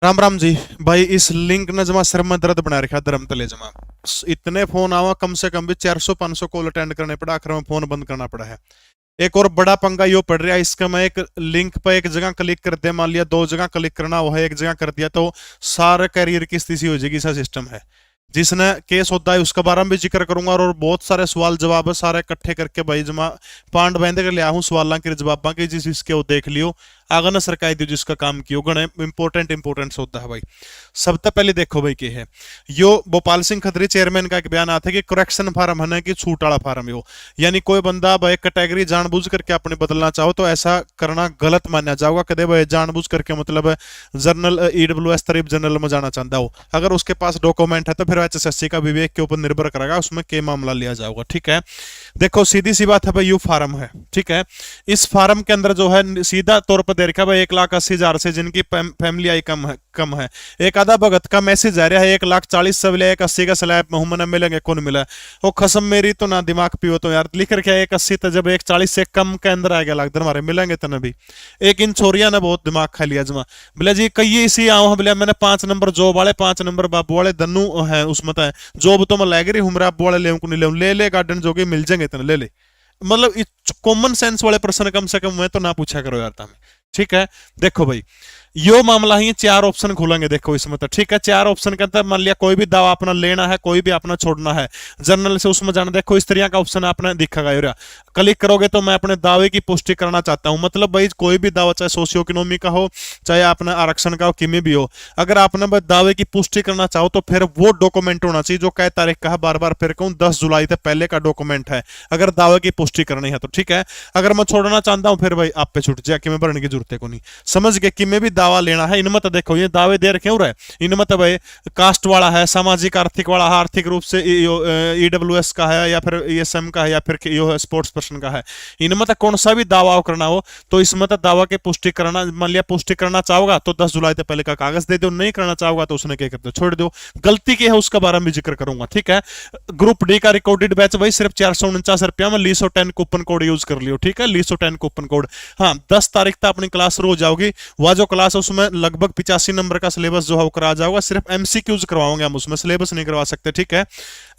राम राम जी। भाई इस लिंक ने जमा सिर में दर्द बना रखा धर्म तले जमा। इतने फोन आवा कम से कम भी 400-500 कॉल अटेंड करने पड़ा, आखिर में फोन बंद करना पड़ा है। एक और बड़ा पंगा यो पड़ रहा है इसका, मैं एक लिंक पर एक जगह क्लिक कर दिया, मान लिया 2 जगह क्लिक करना वो है, एक जगह कर दिया तो सारे कैरियर की स्थिति हो जाएगी। ऐसा सिस्टम है। जिसने केस होता है उसका बारे में भी जिक्र करूंगा, और बहुत सारे सवाल जवाब है सारे इकट्ठे करके भाई जमा पांड बांध के लिया हूँ सवालों के जवाब के, जिस इसके वो देख लियो आगे न सरकाई दियो जिसका काम कियो गणे इंपोर्टेंट होता है भाई। सबसे पहले देखो भाई के है यो भोपाल सिंह खत्री चेयरमैन का एक बयान आता है कि करेक्शन फार्म है कि छूट वाला फार्म यो, यानी कोई बंदा भाई कैटेगरी जानबूझ करके अपने बदलना चाहो तो ऐसा करना गलत माना जाएगा। कदे भाई जानबूझ करके मतलब जर्नल ईडब्ल्यूएस तरीब जनरल में जाना चाहता हो, अगर उसके पास डॉक्यूमेंट है तो फिर एचएसएससी का विवेक के ऊपर निर्भर करेगा उसमें क्या मामला लिया जाएगा। ठीक है, देखो सीधी सी बात है भाई, यू फार्म है। ठीक है, इस फार्म के अंदर जो है सीधा तौर पर दे रखा है 1,80,000 से जिनकी फैमिली आई कम है। एक आधा भगत का मैसेज आ रहा है 1,40,000 से 1,80,000 का स्लैब में मिलेंगे, कौन मिला वो खसम मेरी तो ना दिमाग पियो तो यार, लिख रखे 1,80 तो जब 1,40 से कम के अंदर आ गया लगता हमारे मिलेंगे तो भी। एक इन छोरिया ने बहुत दिमाग खा लिया जमा, बोले जी कई इसी आओ बोले मैंने 5 नंबर जॉब वाले 5 नंबर बाबू वाले दन्नू है उसमें है जॉब तो मैं लग रही हूँ बाबू वाले ले ले गार्डन जो कि मिल जाएंगे इतने ले। मतलब कॉमन सेंस वाले प्रश्न कम से कम मैं तो ना पूछा करो यार तुम्हें। ठीक है, देखो भाई यो मामला ही 4 ऑप्शन खुलेंगे देखो इसमें तो। ठीक है, 4 ऑप्शन के अंदर मान लिया कोई भी दावा अपना लेना है, कोई भी अपना छोड़ना है, जनरल से उसमें जाना। देखो इस तरह का ऑप्शन आपने दिखेगा, क्लिक करोगे तो मैं अपने दावे की पुष्टि करना चाहता हूं। मतलब भाई कोई भी दावा चाहे सोशियो इकोनॉमी का हो चाहे अपना आरक्षण का हो किमी भी हो, अगर आपने दावे की पुष्टि करना चाहो तो फिर वो डॉक्यूमेंट होना चाहिए जो कई तारीख का है, बार बार फिर कहूं 10 जुलाई तक पहले का डॉक्यूमेंट है अगर दावे की पुष्टि करनी है तो। ठीक है, अगर मैं छोड़ना चाहता हूं फिर भाई आप पे छूट जाए कि मैं भरने की जरूरत है को नहीं, समझ गए कि मैं भी दावा लेना है। इनमें तो देखो ये दावे दे रखे हो रहे, इनमें तो भाई कास्ट वाला है, सामाजिक आर्थिक वाला है, आर्थिक रूप से ईडब्ल्यूएस का है या फिर ईएसएम का है या फिर स्पोर्ट्स पर्सन का है। इनमें तो कौन सा भी दावा करना हो तो इसमें तो दावा की पुष्टि करना, मान लिया पुष्टि करना चाहोगा तो 10 जुलाई तक पहले का कागज दे दो, नहीं करना चाहोगा तो उसने क्या कर दो छोड़ दो। गलती की है उसका बारे में जिक्र करूंगा। ठीक है, ग्रुप डी का रिकॉर्डेड बैच भाई सिर्फ 449 रुपया में लीसो 10 कूपन कोड यूज कर लियो। ठीक है, लीसो 10 कूपन कोड। हाँ 10 तारीख तक अपनी क्लास शुरू हो जाओगी, वह जो क्लास है उसमें लगभग 85 नंबर का सिलेबस जो है वो करा जाओगा, सिर्फ एमसीक्यूज करवाओगे हम, उसमें सिलेबस नहीं करवा सकते। ठीक है,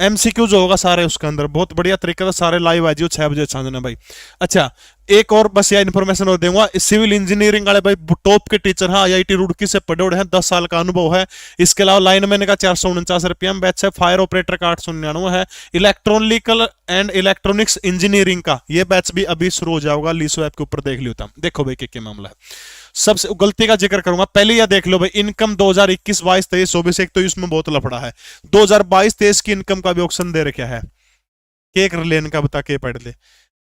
एमसीक्यू जो होगा सारे उसके अंदर बहुत बढ़िया तरीके से सारे लाइव आ जाओ 6 बजे छांजना भाई। अच्छा एक और बस यह इन्फॉर्मेशन और दूंगा, सिविल इंजीनियरिंग वाले भाई टॉप के टीचर हैं, आईआईटी रुड़की से पढ़े हुए हैं, 10 साल का अनुभव है। इसके अलावा लाइनमैन का 449 रुपया बैच है, फायर ऑपरेटर का 899 है, इलेक्ट्रॉनिकल एंड इलेक्ट्रॉनिक्स इंजीनियरिंग का ये बैच भी अभी शुरू हो जाएगा, लीसो ऐप के ऊपर देख लियो। देखो भाई क्या मामला है, सबसे गलती का जिक्र करूंगा पहले यह देख लो भाई, इनकम 2021 22 23 24 एक तो इसमें बहुत लफड़ा है। 2022 23 की इनकम का भी ऑप्शन दे रखा है, केक लेन का बता के पढ़ ले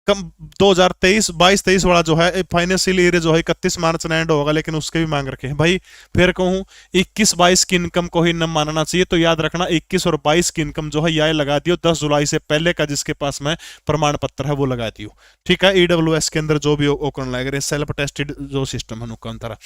कम 2023 22 23 वाला जो है फाइनेंशियल ईयर जो है 31 मार्च में एंड होगा, लेकिन उसके भी मांग रखे हैं भाई। फिर कहूं 21 22 की इनकम को ही न मानना चाहिए, तो याद रखना 21 और 22 की इनकम जो है यह लगा दियो 10 जुलाई से पहले का जिसके पास में प्रमाण पत्र है वो लगा दियो। ठीक है, ईडब्ल्यूएस के अंदर जो भी ओकन लगे सेल्फ टेस्टेड जो सिस्टम है नुकन तरह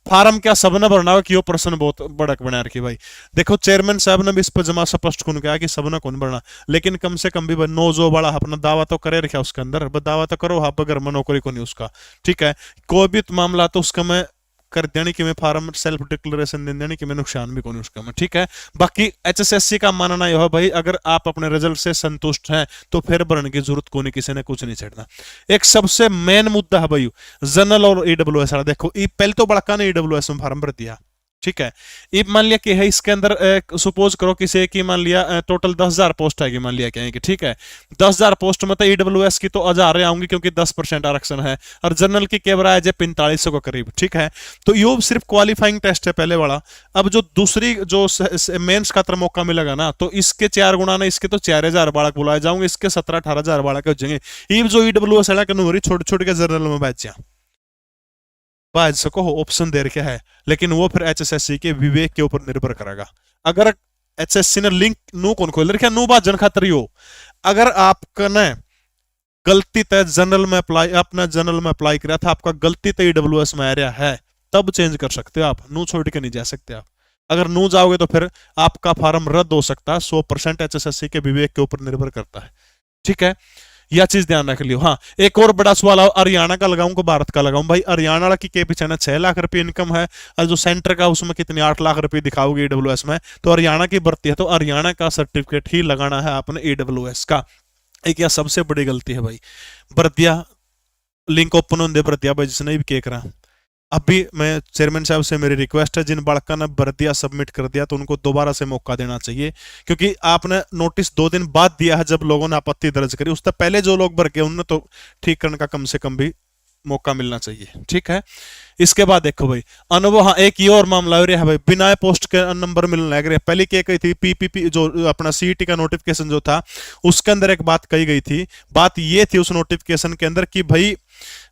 फार्म क्या सब ने भरना हो कि प्रश्न बहुत बड़क बना रखी भाई। देखो चेयरमैन साहब ने भी इस पर जमा स्पष्ट कौन कहा कि सब ने कौन भरना, लेकिन कम से कम भी नो जो बड़ा अपना दावा तो करे रखा उसके अंदर, दावा तो करो हाँ बगर नौकरी को नहीं उसका। ठीक है, कोई भी मामला तो उसका मैं कर देनी कि मैं फार्म सेल्फ डिक्लेरेशन दे देनी कि मैं नुकसान भी कौन उसका मैं। ठीक है, बाकी एचएसएससी का मानना यह है भाई अगर आप अपने रिजल्ट से संतुष्ट हैं तो फिर भरने की जरूरत को नहीं, किसी ने कुछ नहीं छेड़ना। एक सबसे मेन मुद्दा है भाई जनरल और ईडब्ल्यूएस। देखो पहले तो बड़का ने ईडब्ल्यूएस में फार्म भर दिया। ठीक है, ये मान लिया कि है इसके अंदर सपोज करो किसी की मान लिया टोटल 10,000 पोस्ट है मान लिया कि ठीक है 10,000 पोस्ट में तो ईडब्ल्यूएस की तो 1,000 आऊंगी क्योंकि 10% आरक्षण है, और जनरल की केवरा है 4500 के करीब। ठीक है, तो यो सिर्फ क्वालिफाइंग टेस्ट है पहले वाला। अब जो दूसरी जो मेंस का मौका मिलेगा ना तो इसके 4 गुना ना, इसके तो 4,000 बालक बुलाए जाऊंगे, इसके 17-18,000 बालक हो जाएंगे। ये जो ईडब्ल्यूएस है छोटे छोटे के जनरल में बैच जा बाज सको ऑप्शन दे रखा है, लेकिन वो फिर एचएसएससी के विवेक के ऊपर निर्भर करेगा। अगर एचएससी ने लिंक नू कौन खोल रखा नू बाजन खातर हो, अगर आपने गलती तय जनरल में अप्लाई अपना जनरल में अप्लाई किया था, आपका गलती तय ईडब्ल्यूएस में आ रहा है तब चेंज कर सकते हो आप, नू छोड़ के नहीं जा सकते आप। अगर नू जाओगे तो फिर आपका फार्म रद्द हो सकता है, 100% एचएसएससी के विवेक के ऊपर निर्भर करता है। ठीक है, यह चीज ध्यान रख लियो। हाँ, एक और बड़ा सवाल है, हरियाणा का लगाऊं को भारत का लगाऊं? भाई हरियाणा वाला की के पीछे ना 6 लाख रुपए इनकम है, और जो सेंटर का उसमें कितनी 8 लाख रुपए दिखाओगे ईडब्ल्यूएस में, तो हरियाणा की भर्ती है तो हरियाणा का सर्टिफिकेट ही लगाना है आपने ईडब्ल्यूएस का। एक यह सबसे बड़ी गलती है भाई। भर्तियां लिंक ओपन होंगे भर्तियां भाई जिसने भी के करा। अभी मैं चेयरमैन साहब से मेरी रिक्वेस्ट है, जिन बालका ने भर दिया सबमिट कर दिया तो उनको दोबारा से मौका देना चाहिए, क्योंकि आपने नोटिस 2 दिन बाद दिया है जब लोगों ने आपत्ति दर्ज करी, उससे पहले जो लोग भर के उन्हें तो ठीक करने का कम से कम भी मौका मिलना चाहिए। ठीक है, इसके बाद देखो भाई अनुभव। हाँ, एक ये और मामला हो रहा है भाई, बिना पोस्ट के नंबर मिलने लग रहे। पहले क्या कही थी, पीपीपी जो अपना सीईटी का नोटिफिकेशन जो था उसके अंदर एक बात कही गई थी। बात ये थी उस नोटिफिकेशन के अंदर कि भाई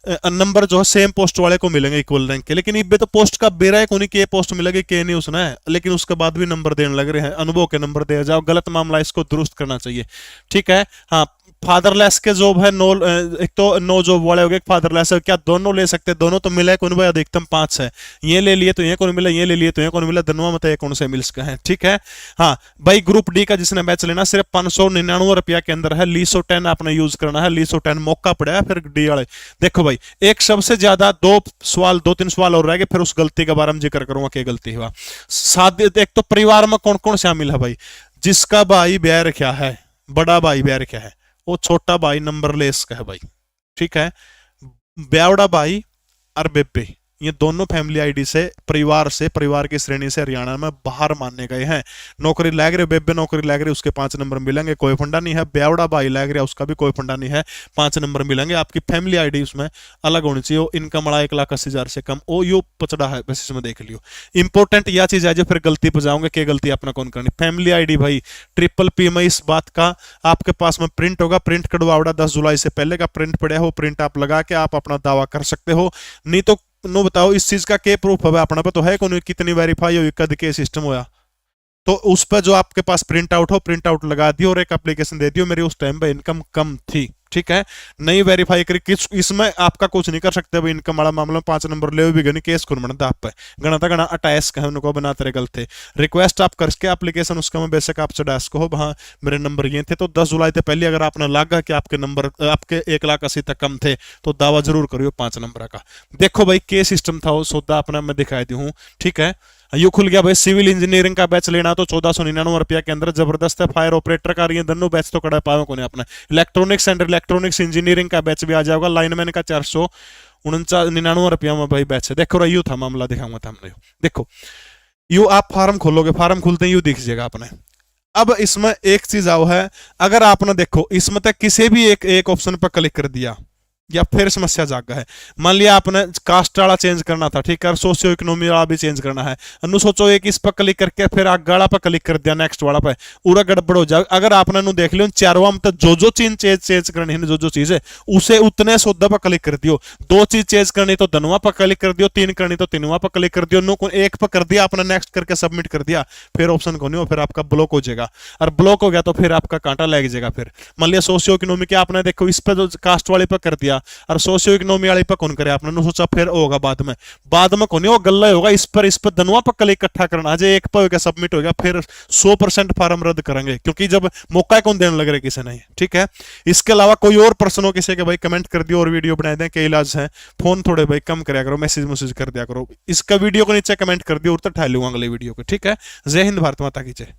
नंबर जो है सेम पोस्ट वाले को मिलेंगे इक्वल रैंक के, लेकिन इब्बे तो पोस्ट का बेरा है कोनी के पोस्ट मिलेगी के नहीं उसने, लेकिन उसके बाद भी नंबर देने लग रहे हैं। अनुभव के नंबर दे जाओ, गलत मामला, इसको दुरुस्त करना चाहिए। ठीक है, हाँ, फादरलेस के जॉब है नो, एक तो नो जॉब वाले हो गए, फादरलेस है, क्या दोनों ले सकते? दोनों तो मिले कौन भाई? अधिकतम 5 है। ये ले लिए तो ये कौन मिला, ये ले लिए तो ये कौन मिला, दोनों में कौन से मिल सका है। ठीक है, हाँ भाई, ग्रुप डी का जिसने बैच लेना सिर्फ 599 रुपया के अंदर है। लीसो 10 आपने यूज करना है, लीसो 10 मौका पड़ा है फिर डी वाले। देखो भाई, एक सबसे ज्यादा 2-3 सवाल और रह गए, फिर उस गलती के बारे में जिक्र करूंगा क्या गलती हुआ। एक तो परिवार में कौन कौन शामिल है भाई? जिसका भाई ब्याह रखा है, बड़ा भाई ब्याह रखा है, वो छोटा भाई नंबर लेस का है भाई। ठीक है, ब्यावड़ा भाई और बेबे, ये दोनों फैमिली आईडी से, परिवार की श्रेणी से हरियाणा में बाहर माने गए हैं। नौकरी लग रही, बेबे नौकरी लग रही, उसके 5 नंबर मिलेंगे, कोई फंडा नहीं है। ब्यावड़ा भाई लग रहा, उसका भी कोई फंडा नहीं है, 5 नंबर मिलेंगे। आपकी फैमिली आईडी उसमें अलग होनी चाहिए, वो इनकम वाला 1,80,000 से कम, ओ यो पचड़ा है बस, इसमें देख लियो। इंपॉर्टेंट यह चीज है जो फिर गलती पर जाओगे कि गलती अपना कौन करनी। फैमिली आईडी भाई ट्रिपल पी में इस बात का आपके पास में प्रिंट होगा, प्रिंट कटवावड़ा 10 जुलाई से पहले का प्रिंट पड़ा हो, प्रिंट आप लगा के आप अपना दावा कर सकते हो। नहीं तो नो बताओ इस चीज का क्या प्रूफ है अपना पे तो है कौन, कितनी वेरीफाई हुई, कद के सिस्टम होया, तो उस पर जो आपके पास प्रिंट आउट हो, प्रिंट आउट लगा दियो और एक एप्लीकेशन दे दियो, मेरी उस टाइम पे इनकम कम थी। ठीक है, नहीं वेरीफाई करी किस, इसमें आपका कुछ नहीं कर सकते भाई। इनकम वाला मामला 5 नंबर ले भी गनी केस खुन बनता आप पे गणा था गणा अटैस कहे उनको बना तेरे गलत थे। रिक्वेस्ट आप करके एप्लीकेशन उसका में बेशक आप चढ़ास को हाँ मेरे नंबर ये थे, तो 10 जुलाई से पहले अगर आपने लागा कि आपके नंबर आपके 1,80,000 तक कम थे तो दावा जरूर करियो 5 नंबर का। देखो भाई के सिस्टम था वो सौदा अपना मैं दिखाई दी हूँ। ठीक है, यू खुल गया भाई। सिविल इंजीनियरिंग का बैच लेना तो 1499 रुपया के अंदर जबरदस्त है। फायर ऑपरेटर का रही है दोनों बैच तो कड़ा पाओ को अपना। इलेक्ट्रॉनिक्स एंड इलेक्ट्रॉनिक्स इंजीनियरिंग का बैच भी आ जाएगा। लाइनमैन का 499 रुपया में भाई बैच है। देखो यू था मामला, दिखाऊंगा था हमने। देखो यू आप फार्म खोलोगे, फार्म खुलते ही यू दिख जाएगा अपने। अब इसमें एक चीज आओ है, अगर आपने देखो इसमें तक किसी भी एक ऑप्शन पर क्लिक कर दिया या फिर समस्या जागा है। मान लिया आपने कास्ट वाला चेंज करना था, ठीक है, सोशियो इकोनॉमी वाला भी चेंज करना है, अनु सोचो एक इस पर क्लिक करके फिर आगे वाला पर क्लिक कर दिया, नेक्स्ट वाला पे पूरा गड़बड़ हो जाए। अगर आपने नु देख लियो चारों में तो जो चीज चेंज करनी है, जो चीज है उसे उतने सौदा पर क्लिक कर दियो। 2 चीज चेंज करनी तो धनवा पर क्लिक कर दियो, 3 करनी तो तीनवा पर क्लिक कर दियो, नु एक पर कर दिया आपने, नेक्स्ट करके सबमिट कर दिया, फिर ऑप्शन को नहीं हो, फिर आपका ब्लॉक हो जाएगा। और ब्लॉक हो गया तो फिर आपका कांटा लग जाएगा। फिर मान लिया सोशियो इकोनॉमी के आपने देखो इस पर कास्ट वाले पर कर दिया और सोशियो इकोनॉमी वाले पर कौन करे आपने सोचा, फिर होगा बाद में कौन वो गल्ला होगा। इस पर धनवा पर कल इकट्ठा करना, आज एक पर होगा सबमिट हो गया, फिर 100% फार्म रद्द करेंगे, क्योंकि जब मौका कौन देने लग रहा है किसी नहीं। ठीक है, इसके अलावा कोई और प्रश्न हो किसी के भाई कमेंट कर दियो और वीडियो बना दें, कई इलाज है। फोन थोड़े भाई कम कराया करो, मैसेज कर दिया करो। इसका वीडियो को नीचे कमेंट कर दियो और तो ठा लूंगा अगले वीडियो को। ठीक है, जय हिंद, भारत माता की जय।